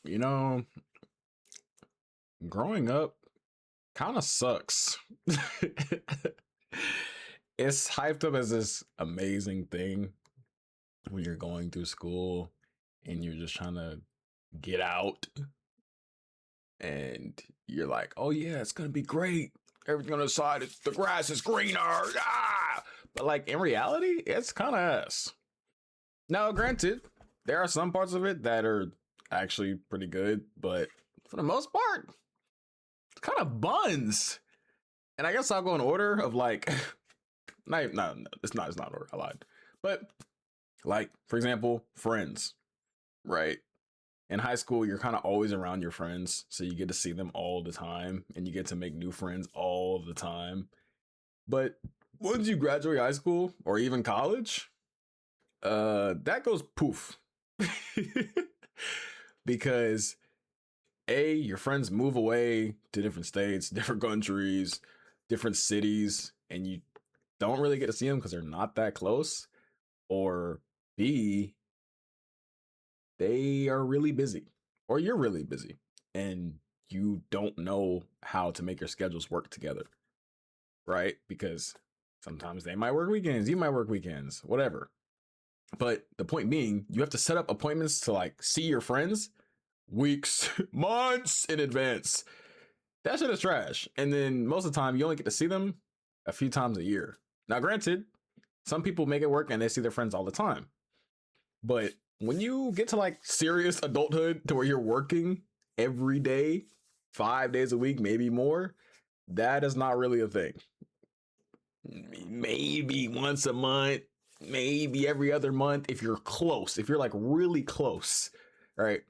You know, growing up kind of sucks. It's hyped up as this amazing thing when you're going through school and you're just trying to get out and you're like, oh yeah, it's gonna be great. Everything on the side, the grass is greener. Ah! But like in reality, it's kind of ass. Now, granted, there are some parts of it that are actually pretty good, but for the most part, it's kind of buns. And I guess I'll go in order of like, no, it's not order. I lied. But like, for example, friends, right? In high school, you're kind of always around your friends, so you get to see them all the time, and you get to make new friends all the time. But once you graduate high school or even college, that goes poof. Because your friends move away to different states, different countries, different cities, and you don't really get to see them because they're not that close. Or B, they are really busy, or you're really busy, and you don't know how to make your schedules work together, right? Because sometimes they might work weekends, you might work weekends, whatever. But the point being, you have to set up appointments to like see your friends weeks, months in advance. That shit is trash. And then most of the time, you only get to see them a few times a year. Now, granted, some people make it work and they see their friends all the time. But when you get to like serious adulthood to where you're working every day, 5 days a week, maybe more, that is not really a thing. Maybe once a month, maybe every other month if you're close, if you're like really close, right?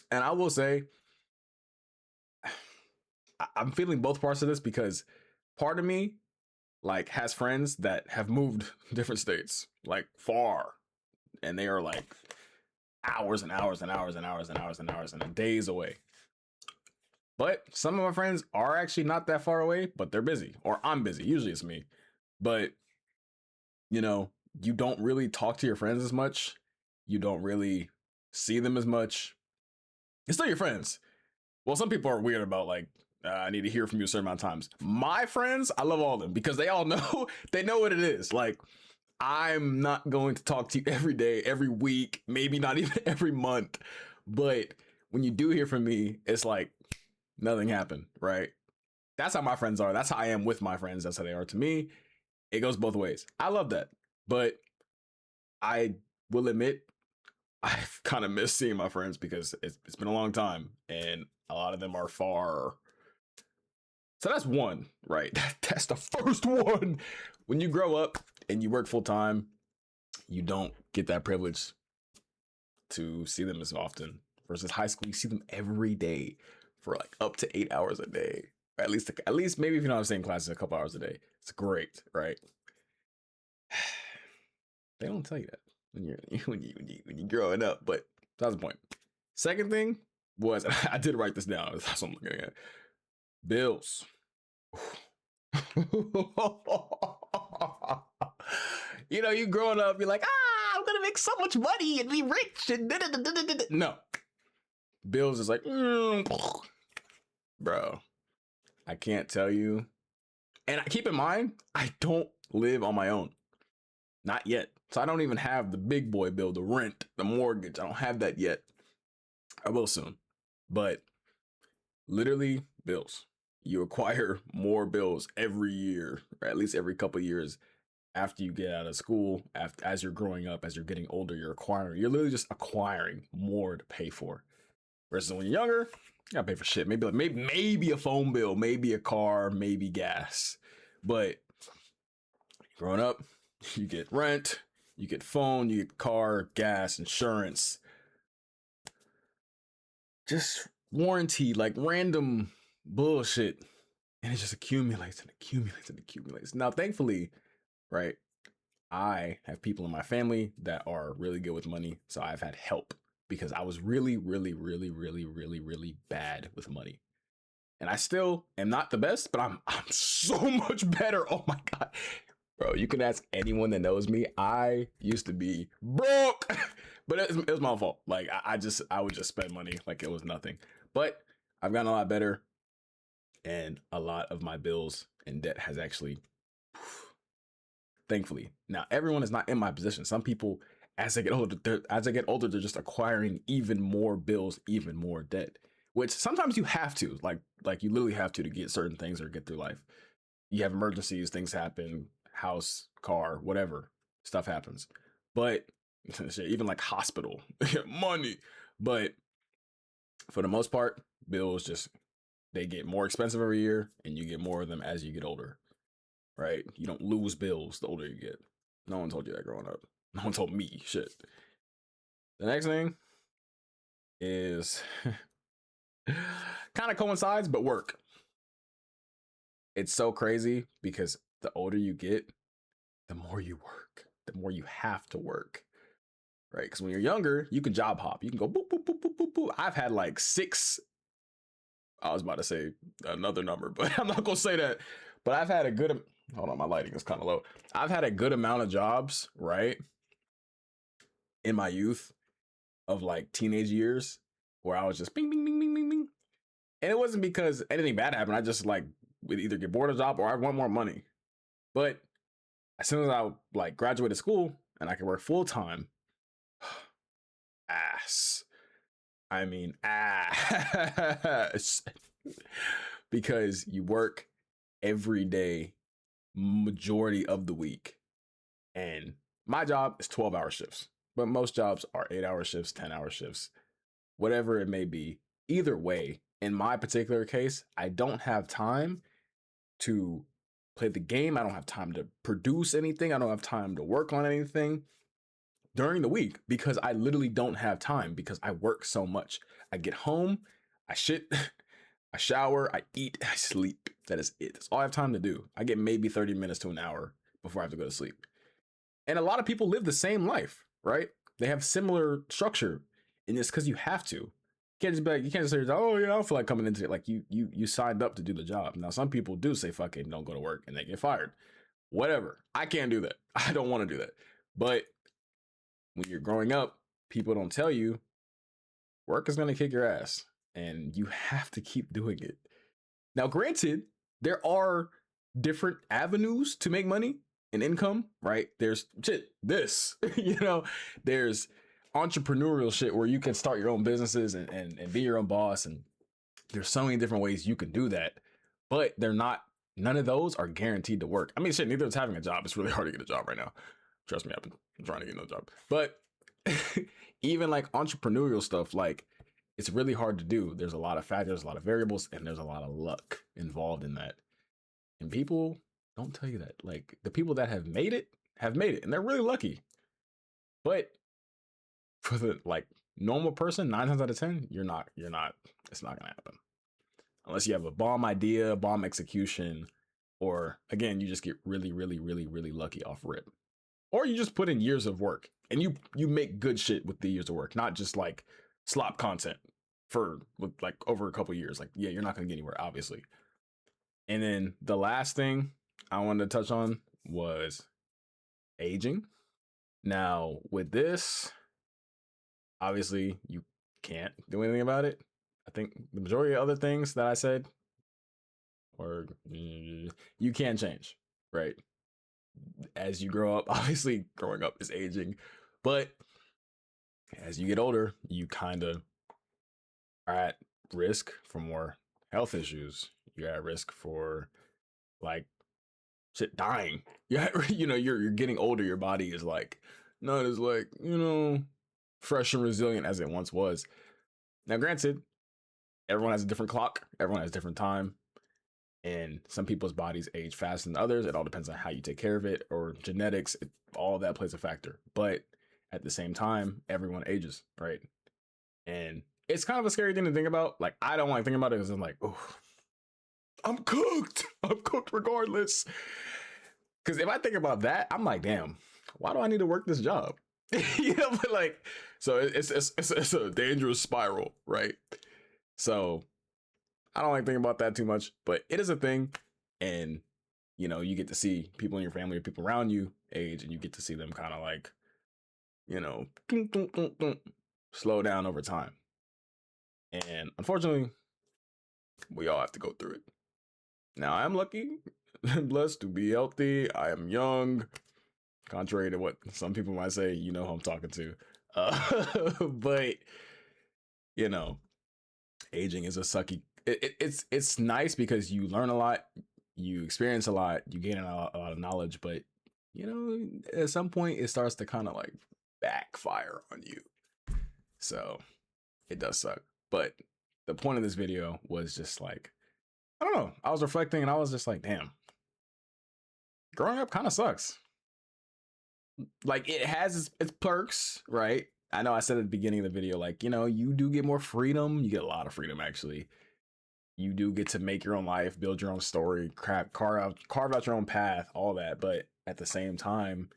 And I will say, I'm feeling both parts of this because part of me like has friends that have moved different states, like far, and they are like hours and hours and hours and hours and hours and hours and days away. But some of my friends are actually not that far away, but they're busy, or I'm busy. Usually it's me. But you know, you don't really talk to your friends as much. You don't really see them as much. It's still your friends. Well, some people are weird about like, I need to hear from you a certain amount of times. My friends, I love all of them because they all know, they know what it is. Like, I'm not going to talk to you every day, every week, maybe not even every month. But when you do hear from me, it's like nothing happened, right? That's how my friends are. That's how I am with my friends. That's how they are to me. It goes both ways. I love that. But I will admit, I've kind of missed seeing my friends because it's been a long time and a lot of them are far. So that's one, right? That's the first one. When you grow up and you work full time, you don't get that privilege to see them as often. Versus high school, you see them every day for like up to 8 hours a day. Or at least maybe if you don't have the same classes, a couple hours a day. It's great, right? They don't tell you that when you're growing up, but that's the point. Second thing was, I did write this down. That's what I'm looking at. Bills. You know, you growing up, you're like, I'm gonna make so much money and be rich and da-da-da-da-da-da. No. Bills is like, bro, I can't tell you. And keep in mind, I don't live on my own. Not yet. So I don't even have the big boy bill, the rent, the mortgage. I don't have that yet. I will soon. But literally, bills. You acquire more bills every year, or at least every couple of years after you get out of school, as you're growing up, as you're getting older, you're literally just acquiring more to pay for. Versus when you're younger, you gotta pay for shit. Maybe a phone bill, maybe a car, maybe gas. But growing up, you get rent, you get phone, you get car, gas, insurance, just warranty, like random bullshit. And it just accumulates and accumulates and accumulates. Now, thankfully, right, I have people in my family that are really good with money. So I've had help because I was really, really, really, really, really, really bad with money. And I still am not the best, but I'm so much better. Oh my God. Bro, you can ask anyone that knows me. I used to be broke but it was my fault. Like I would just spend money like it was nothing. But I've gotten a lot better, and a lot of my bills and debt has actually, thankfully. Now everyone is not in my position. Some people, as they get older, they're just acquiring even more bills, even more debt. Which sometimes you have to, like you literally have to get certain things or get through life. You have emergencies, things happen, house, car, whatever, stuff happens. But even like hospital, money. But for the most part, bills just they get more expensive every year, and you get more of them as you get older. Right? You don't lose bills the older you get. No one told you that growing up. No one told me shit. The next thing is kind of coincides, but work. It's so crazy because the older you get, the more you work, the more you have to work, right? Because when you're younger, you can job hop. You can go boop, boop, boop, boop, boop, boop. I've had like 6, I was about to say another number, but I'm not going to say that. But I've had a good, hold on, my lighting is kind of low. I've had a good amount of jobs, right? In my youth of like teenage years where I was just bing, bing, bing, bing, bing, bing. And it wasn't because anything bad happened. I just like would either get bored of the job or I want more money. But as soon as I like graduated school and I could work full time, ass. I mean ass. Because you work every day, majority of the week. And my job is 12-hour shifts, but most jobs are 8-hour shifts, 10-hour shifts, whatever it may be. Either way, in my particular case, I don't have time to play the game. I don't have time to produce anything. I don't have time to work on anything during the week because I literally don't have time because I work so much. I get home, I shit, I shower, I eat, I sleep. That is it. That's all I have time to do. I get maybe 30 minutes to an hour before I have to go to sleep. And a lot of people live the same life, right? They have similar structure, and it's because you have to. You can't just be like, you can't just say, oh yeah, I don't feel like coming into it. Like you signed up to do the job. Now some people do say fuck it, don't go to work, and they get fired. Whatever. I can't do that. I don't want to do that. But when you're growing up, people don't tell you work is gonna kick your ass, and you have to keep doing it. Now, granted, there are different avenues to make money and income, right? There's this, there's entrepreneurial shit where you can start your own businesses and be your own boss. And there's so many different ways you can do that, but none of those are guaranteed to work. I mean, shit, neither is having a job. It's really hard to get a job right now. Trust me, I've been trying to get no job. But even like entrepreneurial stuff, like it's really hard to do. There's a lot of factors, a lot of variables, and there's a lot of luck involved in that. And people don't tell you that. Like the people that have made it, and they're really lucky. But for the like normal person, 9 times out of 10, you're not, it's not gonna happen. Unless you have a bomb idea, bomb execution, or again, you just get really, really, really, really lucky off rip. Or you just put in years of work and you make good shit with the years of work, not just like slop content with like over a couple years. Like, yeah, you're not gonna get anywhere, obviously. And then the last thing I wanted to touch on was aging. Now, with this, obviously, you can't do anything about it. I think the majority of other things that I said, or you can change, right? As you grow up, obviously, growing up is aging, but as you get older, you kind of are at risk for more health issues. You're at risk for like shit dying. Yeah, you're getting older. Your body is like not as like fresh and resilient as it once was. Now, granted, everyone has a different clock. Everyone has different time, and some people's bodies age faster than others. It all depends on how you take care of it or genetics. All of that plays a factor. But at the same time, everyone ages, right? And it's kind of a scary thing to think about. Like, I don't like thinking about it because I'm like, oh, I'm cooked. I'm cooked regardless. Because if I think about that, I'm like, damn, why do I need to work this job? But like, so it's a dangerous spiral, right? So I don't like thinking about that too much, but it is a thing. And, you get to see people in your family or people around you age, and you get to see them kind of like you know, slow down over time. And unfortunately, we all have to go through it. Now, I'm lucky and blessed to be healthy. I am young, contrary to what some people might say. You know who I'm talking to. But you know, aging is a sucky. It's nice because you learn a lot, you experience a lot, you gain a lot of knowledge. But you know, at some point, it starts to kind of like backfire on you. So it does suck. But the point of this video was just like, I don't know. I was reflecting and I was just like, damn, growing up kind of sucks. Like it has its perks, right? I know I said at the beginning of the video, like, you know, you do get more freedom. You get a lot of freedom, actually. You do get to make your own life, build your own story, carve out your own path, all that. But at the same time,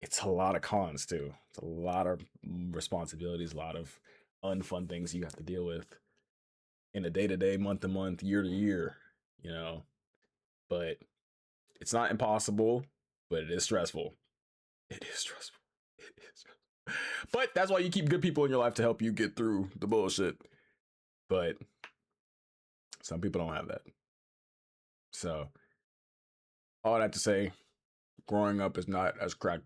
it's a lot of cons too. It's a lot of responsibilities, a lot of unfun things you have to deal with in a day to day, month to month, year to year, you know. But it's not impossible, but it is stressful. It is stressful. It is stressful. But that's why you keep good people in your life to help you get through the bullshit. But some people don't have that. So all that to say, growing up is not as cracked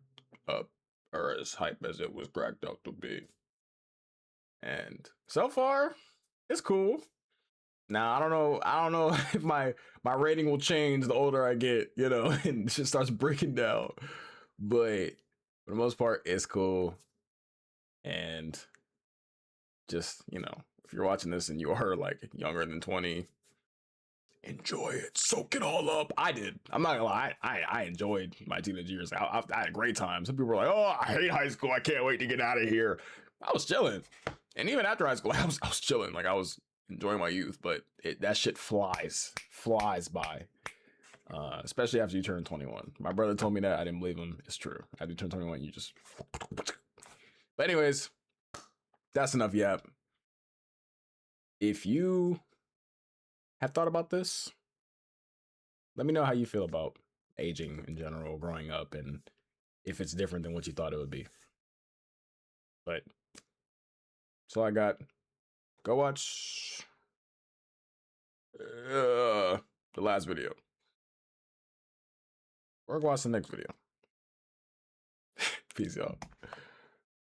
up or as hype as it was cracked up to be. And so far, it's cool. Now I don't know if my rating will change the older I get, you know, and shit starts breaking down. But for the most part, it's cool. And just, you know, if you're watching this and you are like younger than 20, enjoy it, soak it all up. I did. I'm not gonna lie, I enjoyed my teenage years. I had a great time. Some people were like, "Oh, I hate high school. I can't wait to get out of here." I was chilling, and even after high school, I was chilling. Like I was enjoying my youth, but that shit flies by. Especially after you turn 21. My brother told me that. I didn't believe him. It's true. After you turn 21, you just. But anyways, that's enough yap. If you have thought about this, let me know how you feel about aging in general, growing up, and if it's different than what you thought it would be. But that's all I got. Go watch the last video. Or go watch the next video. Peace, y'all.